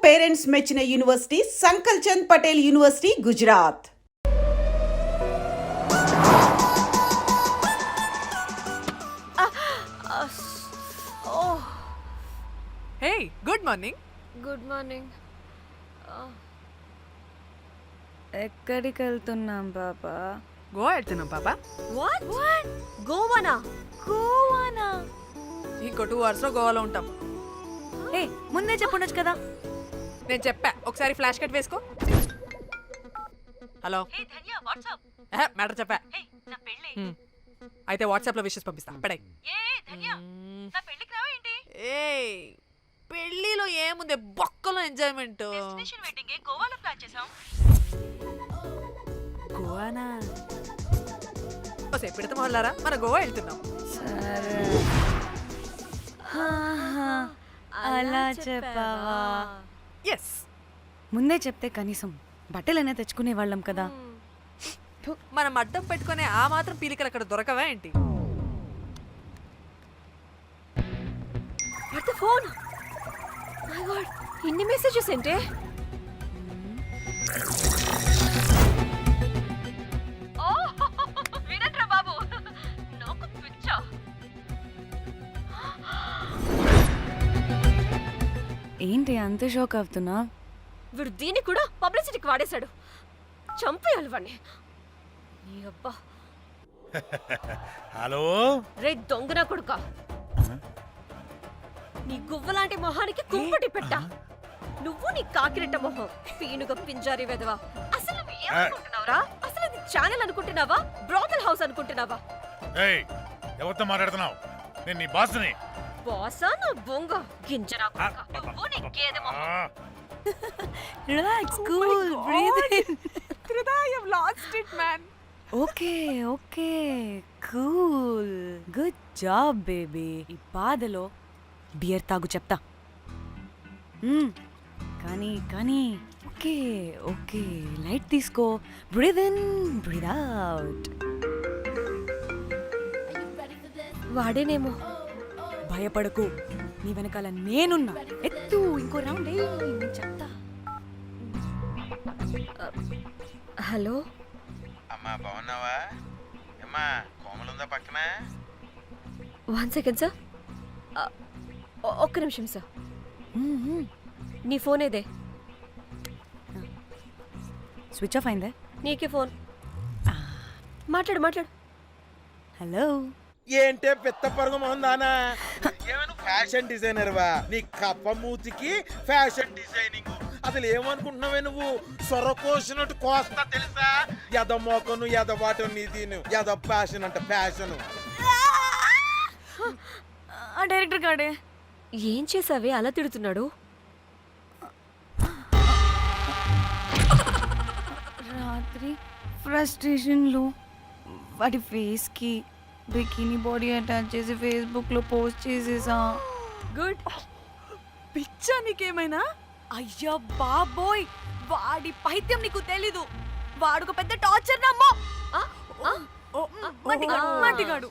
Parents మెచ్చిన university Sankal Chand Patel university Gujarat. Hey good morning. Good morning. ఎక్కడికి వెళ్తున్నాం పాపా? గోవా వెళ్తున్నాం పాపా. వాట్ గోవానా? గోవానా? ఇంకో 2 hours లో గోవాలో ఉంటాం. ఏ ముందే చెప్పుండొచ్చు కదా. నేను చెప్పా, ఒకసారి ఫ్లాష్ కట్ వేసుకో. హలో మ్యాటర్ చెప్పా. అయితే వాట్సాప్ లో విషెస్ పంపిస్తా. పడాయి. ఏ పెళ్లిలో ఏముంది, బొక్కలో ఎంజాయ్మెంట్. గోవానా? ఓసే పెడతాం వాళ్ళారా, మన గోవా వెళ్తున్నాం. సరే అలా చెప్పావా? ఎస్, ముందే చెప్తే కనీసం బట్టలైనా తెచ్చుకునే వాళ్ళం కదా. మనం అడ్డం పెట్టుకునే ఆ మాత్రం పీలికలు అక్కడ దొరకవా ఏంటి? What the phone? My God, ఇన్ని మెసేజెస్ ఏంటి? వినట్రా బాబు, నాకు పిచ్చా. ఏంటి అంత షోక్ అవుతున్నా? వీడు దీన్ని కూడా పబ్లిసిటీకి వాడేశాడు. చంపేయాలి వాడిని. నీ అబ్బా. హలో రే దొంగన కొడుకా, నీ గువ్వలాంటి మొహానికి కుంపటి పెట్టా. నువ్వు నీ కాకిరెట్ట మొహం, పీనుగ పింజారి వెదవా. అసలు నువ్వు ఏమనుకుంటున్నావురా? అసలు ఇది ఛానల్ అనుకుంటున్నావా, బ్రోకల్ హౌస్ అనుకుంటున్నావా? ఏయ్, ఎవరితో మాట్లాడుతున్నావు? నేను నీ బాస్ని. బాసా నా బొంగ గింజరా కొడుకా. నువ్వు నీ గేదె మొహం. Relax, cool, breathe in. I have lost it, man. Okay okay, cool, good job baby. ఈ బాధలో బియర్ తాగు చెప్తా. కానీ కానీ ఓకే ఓకే, లైట్ తీసుకో. Breathe in, breathe out. వాడేనేమో. భయపడకు, నీ వెనకాల నేనున్నా. ఎత్తు, ఇంకో రౌండ్ నేను చెప్తా. హలో అమ్మా, బాగున్నావా? అమ్మా, కోమలుందా పక్కన? 1 సెకండ్ సార్. ఒక్క నిమిషం సార్. నీ ఫోన్ ఏదే? స్విచ్ ఆఫ్ అయిందే. నీకే ఫోన్. మాట్లాడు మాట్లాడు. హలో. ఏంటే పెద్ద పరుగు మొహందానా? ఏమను ఫ్యాషన్ డిజైనర్ వా? నీ కప్ప మూతికి ఫ్యాషన్ డిజైనింగ్. అసలు ఏమనుకుంటున్నావే నువ్వు? సొర కోసినట్టు కోస్తా తెలుసా? ఎద మోకను, ఎద వాటను, నీ దీని ఎద ఫ్యాషన్ అంట ఫ్యాషన్. ఆ డైరెక్టర్ గాడే ఏం చేసావే అలా తిడుతున్నాడు? రాత్రి ఫ్రస్ట్రేషన్లో వాడి ఫేస్కి బికినీ బాడీ అటాచ్ చేసి ఫేస్బుక్లో పోస్ట్ చేసేసా. గుడ్. పిచ్చా నీకేమైనా? అయ్యా బాబోయ్, వాడి పైత్యం నీకు తెలీదు. వాడుక పెద్ద టార్చర్ నమ్మో. మట్టిగాడు.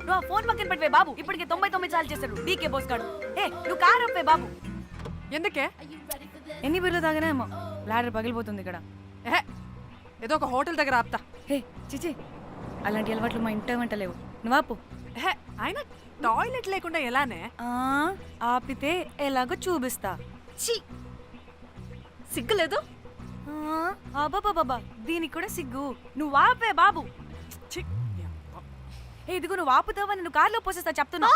నువ్వు ఆ ఫోన్ పక్కన పెట్టవే బాబు. ఇప్పటికే 99 సార్లు చేశాడు డీకే బోస్ గాడు. నువ్వు కారు అప్పే బాబు. ఎందుకే? ఎన్ని బిర్లు తాగినాయేమో, లాడర్ పగిలిపోతుంది ఇక్కడ. ఏదో ఒక హోటల్ దగ్గర ఆపుతా. చిచి, అలాంటి అలవాట్లు మా ఇంట వెంట లేవు. నువ్వు ఆపు. ఆయన టాయిలెట్ లేకుండా ఎలానే? ఆపితే ఎలాగో చూపిస్తా. ఛీ, సిగ్గులేదు? బాబా, దీనికి కూడా సిగ్గు. నువ్వు ఆపే బాబు. ఇదిగో నువ్వు ఆపుతావా, నేను కార్లో పోసేస్తా చెప్తున్నా.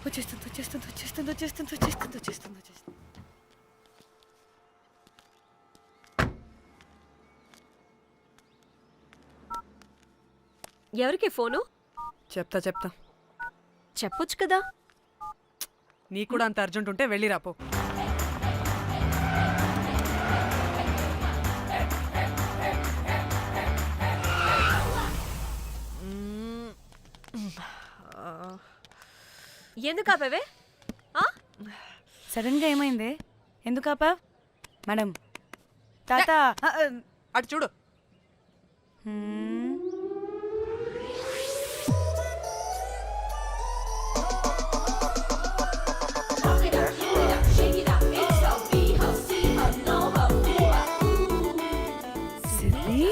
వచ్చేస్తుంది. ఎవరికి ఫోను? చెప్తా చెప్పొచ్చు కదా. నీ కూడా అంత అర్జెంట్ ఉంటే వెళ్ళి రాపో. ఎందుకు ఆపేవే? సడన్ గా ఏమైంది? ఎందుకు ఆపా? మేడం, తాత అటు చూడు. సిద్ధి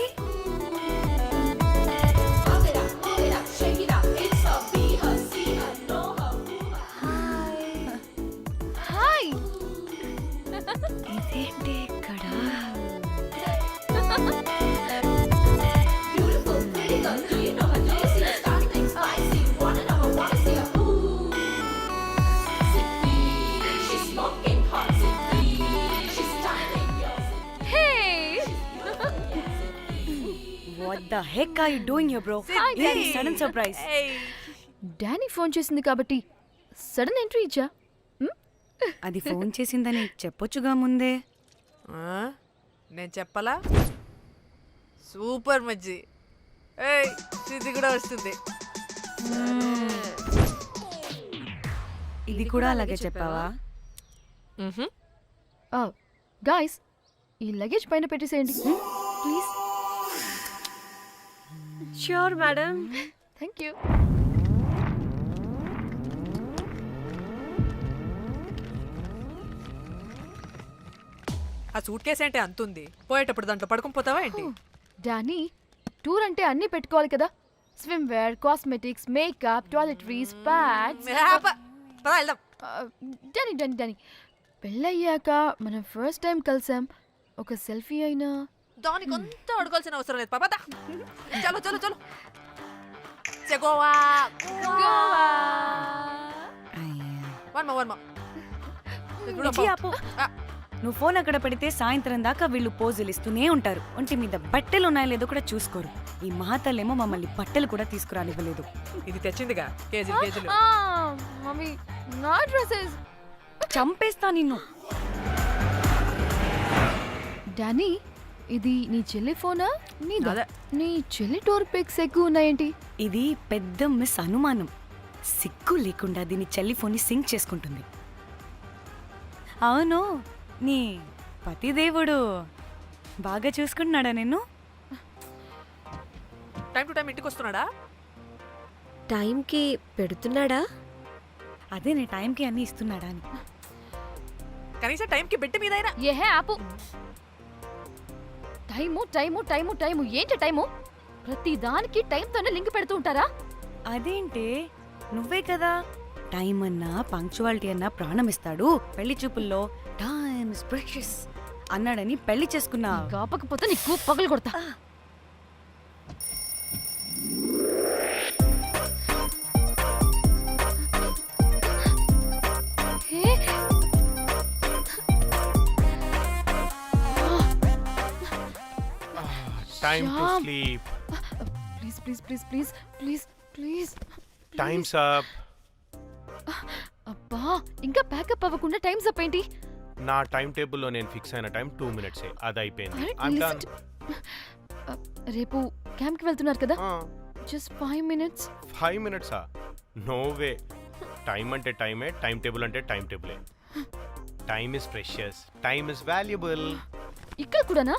హాయ్ ఇదేంటి ఇక్కడ hey what the heck are you doing here bro ఇది సడన్ సర్ప్రైజ్ డానీ ఫోన్ చేసింది కాబట్టి సడన్ ఎంట్రీ ఇచ్చా అది ఫోన్ చేసిందని చెప్పొచ్చుగా ముందే నేను చెప్పలా సూపర్ మజ్జి ఏయ్ ఇది కూడా వస్తుంది ఇది కూడా అలాగే చెప్పావా గాయ్స్ ఈ లగేజ్ పైన పెట్టేసేయండి please sure madam. Thank you ఆ సూట్ కేసు అంటే అంతుంది పోయేటప్పుడు దాంట్లో పడుకుని పోతావా ఏంటి డానీ టూర్ అంటే అన్నీ పెట్టుకోవాలి కదా swimwear cosmetics makeup toiletries pads పద వెళ్దాం డానీ డానీ డానీ పెళ్ళయ్యాక మనం ఫస్ట్ టైం కలిసాం ఒక సెల్ఫీ అయినా దానికి అంత అడగాల్సిన అవసరం లేదు పాపా చలో చలో చలో గోవా వర్మ ఇచ్చి ఆపు. నువ్వు ఫోన్ అక్కడ పెడితే సాయంత్రం దాకా వీళ్ళు పోజులు ఇస్తూనే ఉంటారు ఒంటి మీద బట్టలు ఉన్నాయో లేదో కూడా చూసుకోరు ఈ మహాతల్లేమో మమ్మల్ని బట్టలు కూడా తీసుకురానివ్వలేదు ఇది తెచ్చిందిగా కేజీలు కేజీలు మమ్మీ నా డ్రెస్సెస్ చంపేస్తా నిన్ను డానీ ఇది నీ చెల్లి ఫోనా నీదా అదే. నీ చెల్లి టూర్ పిక్స్ ఎక్కువ ఉన్నాయేంటి ఇది పెద్ద మిస్ అనుమానం సిగ్గు లేకుండా దీని చెల్లి ఫోన్ని సింక్ చేసుకుంటుంది అవును నీ పతిదేవుడు బాగా చూసుకుంటున్నాడా నిన్ను టైం టు టైం ఇంటికి వస్తున్నాడా టైంకి పెడుతున్నాడా? అదే నీ టైంకి అన్నీ ఇస్తున్నాడా అని కనీసం టైంకి బిడ్డ మీదైనా ఏహే ఆపు టైము టైము టైము టైము ఏంటి టైము ప్రతి దానికి టైంతోనే లింక్ పెడుతూ ఉంటారా అదేంటే నువ్వే కదా టైం అన్నా పంక్చువాలిటీ అన్నా ప్రాణం ఇస్తాడు పెళ్లి చూపుల్లో టైమ్ ఇస్ ప్రెషియస్ అన్నాడని పెళ్లి చేసుకున్నా కాపకపోతే నీకు పగలు కొడతా ఏ? Time to Shyam. sleep. Please please please please please please Time's up. అబ్బా ఇంకా ప్యాకప్ అవ్వకుండా టైమ్స్ అప్ ఏంటి నా టైం టేబుల్లో నేను ఫిక్స్ అయిన టైం 2 minutes అది అయిపోయింది Alright, I'm listen done. రేపు క్యాంప్కి వెళ్తున్నారు కదా just 5 minutes 5 minutes no way time అంటే టైమే టైం టేబుల్ అంటే టైం టేబులే time is precious time is valuable ఇక్కడ కూడానా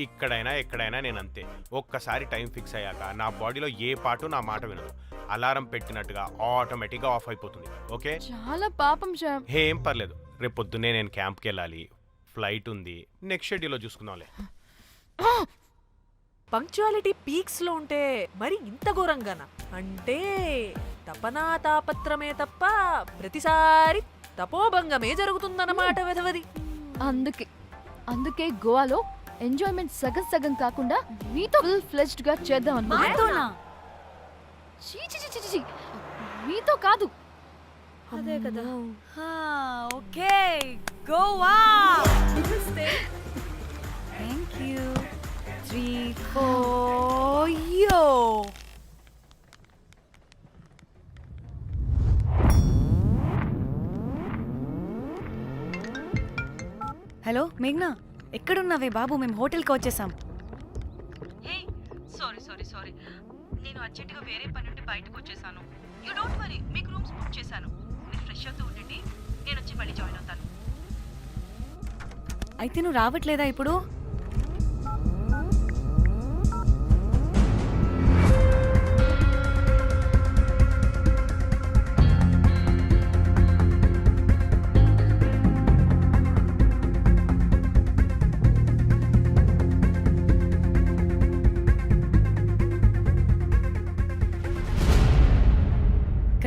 ఇక్కడైనా ఎక్కడైనా నేను అంతే ఒక్కసారి టైం ఫిక్స్ అయ్యాక నా బాడీలో ఏ పాటు నా మాట వినదు అలారం పెట్టినట్టుగా ఆటోమేటిక్గా ఆఫ్ అయిపోతుంది ఓకే చాలా పాపం శ్యామ్ ఏం పర్లేదు రేపు పొద్దున్నే నేను క్యాంప్కి వెళ్ళాలి ఫ్లైట్ ఉంది నెక్స్ట్ షెడ్యూల్లో చూసుకుందాంలే పంక్చువాలిటీ పీక్స్ లో ఉంటే మరి ఇంత ఘోరంగానా అంటే తపనా తాపత్రమే తప్ప ప్రతిసారి తపోభంగమే జరుగుతుందన్నమాట వెధవది అందుకే గోవాలో ఎంజాయ్మెంట్ సగం సగం కాకుండా మీతో ఫుల్ ఫ్లెజ్డ్ గా చేద్దాం అనుకున్నా మాతోనా? చీ, చీ, చీ, చీ, చీ. మీతో కాదు అదే కదా. ఓకే గోవా థ్యాంక్ యూ 3 4 యో హలో మేఘ్నా ఎక్కడున్నావే బాబు మేము హోటల్కి వచ్చేసాం హే సారీ నేను అర్జెంటుగా వేరే పని నుండి బయటకు వచ్చేసాను యూ డోంట్ వరీ మీకు రూమ్స్ బుక్ చేశాను మీరు ఫ్రెష్ అవుతూ ఉండండి నేను వచ్చి మళ్ళీ జాయిన్ అవుతాను అయితే నువ్వు రావట్లేదా ఇప్పుడు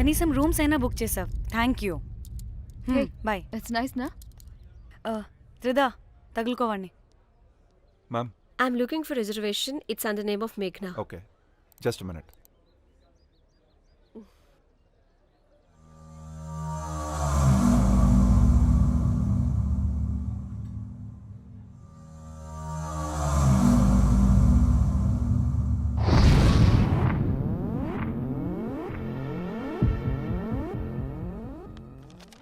కనీసం రూమ్స్ అయినా బుక్ చేసావు, thank you. Hey. Bye. It's nice నా త్రిదా తగులుకోవండి. Ma'am I'm looking for reservation. It's under name of మేఘ్నా. Okay, just minute.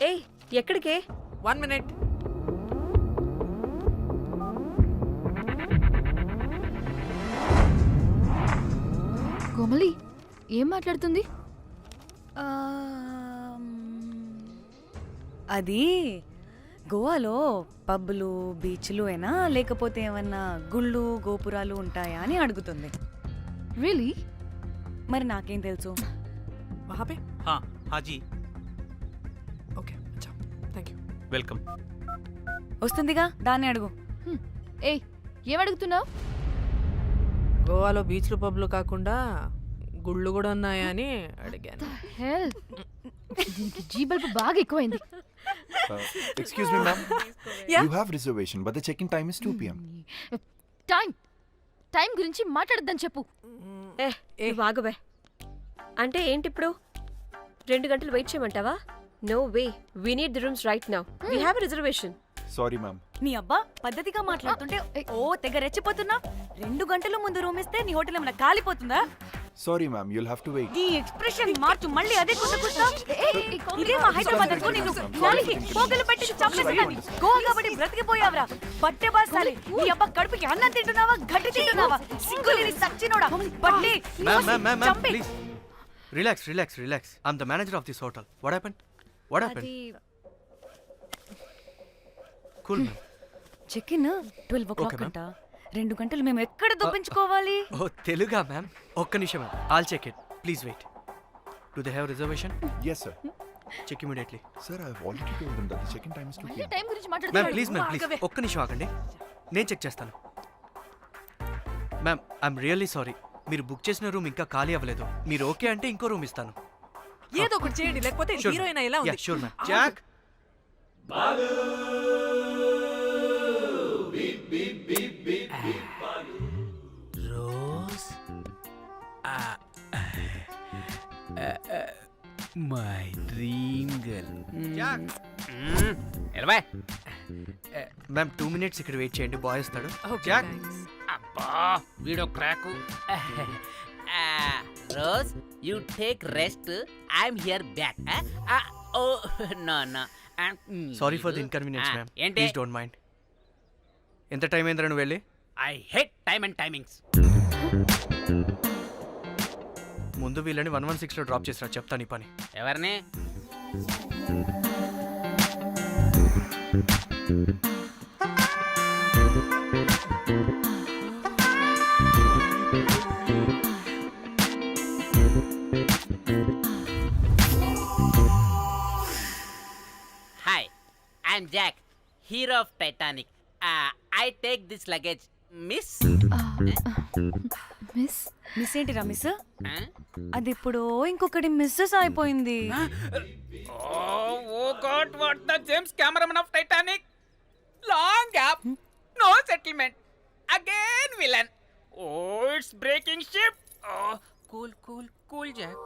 ఏయ్ ఎక్కడికే? 1 minute. కోమలి ఏం మాట్లాడుతుంది? అది గోవాలో పబ్బులు బీచ్లు అయినా లేకపోతే ఏమన్నా గుళ్ళు గోపురాలు ఉంటాయా అని అడుగుతుంది. రియలీ? మరి నాకేం తెలుసు? वहाँ पे? हाँ जी, ओके, अच्छा, थैंक यू. వెల్కమ్. వస్తుందిగా, దాన్ని అడుగు. ఏయ్ ఏం అడుగుతున్నావు? గోవాలో బీచ్లు పబ్లు కాకుండా గుళ్ళు కూడా ఉన్నాయా అని అడిగాను. హెల్ దీనికి జీ బల్బ్ బాగా ఎక్కువైంది. Excuse me ma'am, Yeah. You have reservation but the check in time is 2 PM. Time గురించి మాట్లాడద్దని చెప్పు. నువ్వు ఆగుబే. అంటే ఏంటి ఇప్పుడు 2 గంటలు వెయిట్ చేయమంటావా? No way, we need the rooms right now. We have reservation. Sorry ma'am. నీ అబ్బా పద్ధతిగా మాట్లాడుతుంటే ఓ తెగ రెచ్చిపోతున్నా. 2 గంటల ముందు రూమ్ ఇస్తే నీ హోటల్ ఏమైనా కాలిపోతుందా? Sorry ma'am, you'll have to wait. నీ ఎక్స్ప్రెషన్ మార్చు, మళ్ళీ అదే కుట్టుకుస్తా. ఇదే మా హైదరాబాద్ అనుకో, నిన్ను నాలికి పోగలు పెట్టి చంపేస్తాను. గోవా కాబట్టి బ్రతికిపోయావరా బట్టే బాసాలి. నీ అబ్బా కడుపుకి అన్నం తింటున్నావా, గడ్డి తింటున్నావా? సింగులేని సచ్చినోడా బట్టే. చంపే. Relax. I'm the manager of this hotel. What happened? అది Cool, ma'am. Check in 12 o'clock Okay, ma'am. అంట. 2 గంటలు మేము ఎక్కడ దొప్పించుకోవాలి? Oh, Teluga, ma'am. ఒక్క నిమిషం, ma'am. I'll check it. Please wait. Do they have reservation? Yes sir. Check immediately. Sir, I have already told them that the check in time is 2 PM. Time గురించి Ma'am, మాట్లాడుతున్నాడు. please. ఒక్క నిమిషం ఆగండి. నేను check చేస్తాను. Ma'am, I'm really sorry. మీరు book చేసిన room ఇంకా ఖాళీ అవ్వలేదు. మీరు ఓకే అంటే ఇంకో రూమ్ ఇస్తాను. ఏదో ఒకటి చేయండి, లేకపోతే హీరోయిన్ ఎలా ఉంది? Sure ma'am. Jack, Rose my dream girl. Jack. ఎలవా మ్యామ్ 2 minutes ఇక్కడ వెయిట్ చేయండి, బాయ్ వస్తాడు. Okay, Jack. thanks. అబ్బా వీడో crack. Rose you take rest, I'm here back. Oh no no. Sorry for the inconvenience ma'am. ఏంటి? Please don't mind. ఎంత time అయిందిరా నువ్వు వెళ్ళి? I hate time and timings. ముందు వీళ్ళని 116లో డ్రాప్ చేసినా, చెప్తాను ఈ పని. ఎవరిని? Hi, I'm Jack, hero of Titanic. I take this luggage miss. Miss ఏంటిరా మిస్? అది ఇప్పుడు ఇంకొకటి మిస్సెస్ అయిపోయింది. Oh God, what the James Cameron of Titanic? Long gap, no settlement. Again villain. Oh, it's breaking ship. Oh, cool, Jack.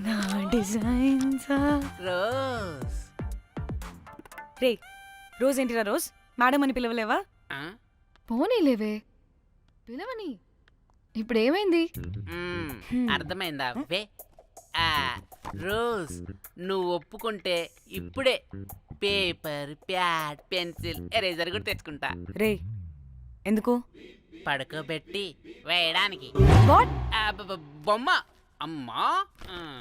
నా designs. Rose. రే rose ఏంటిరా rose? Madam అని పిలవలేవా? పోనీలేవే పిలవని. ఇప్పుడు ఏమైంది? అర్థమైందా? వే రోజ్, నువ్వు ఒప్పుకుంటే ఇప్పుడే పేపర్, ప్యాడ్, పెన్సిల్, ఎరేజర్ కూడా తెచ్చుకుంటా. రే ఎందుకు? పడుకోబెట్టి వేయడానికి. వాట్? బొమ్మ. అమ్మా,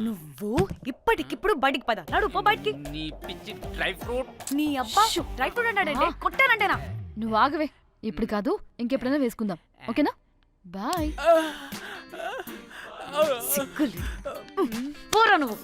నువ్వు ఇప్పటికిప్పుడు బయటికి పద. నడు పో బయటికి. నీ పిచ్చి డ్రై ఫ్రూట్. నీ అబ్బా డ్రై ఫ్రూట్ అన్నాడంటే కొట్టానంటేనా? నువ్వు ఆగవే, ఇప్పుడు కాదు ఇంకెప్పుడైనా వేసుకుందాం, ఓకేనా? బాయ్. సిగ్గులు పోరా నువ్వు.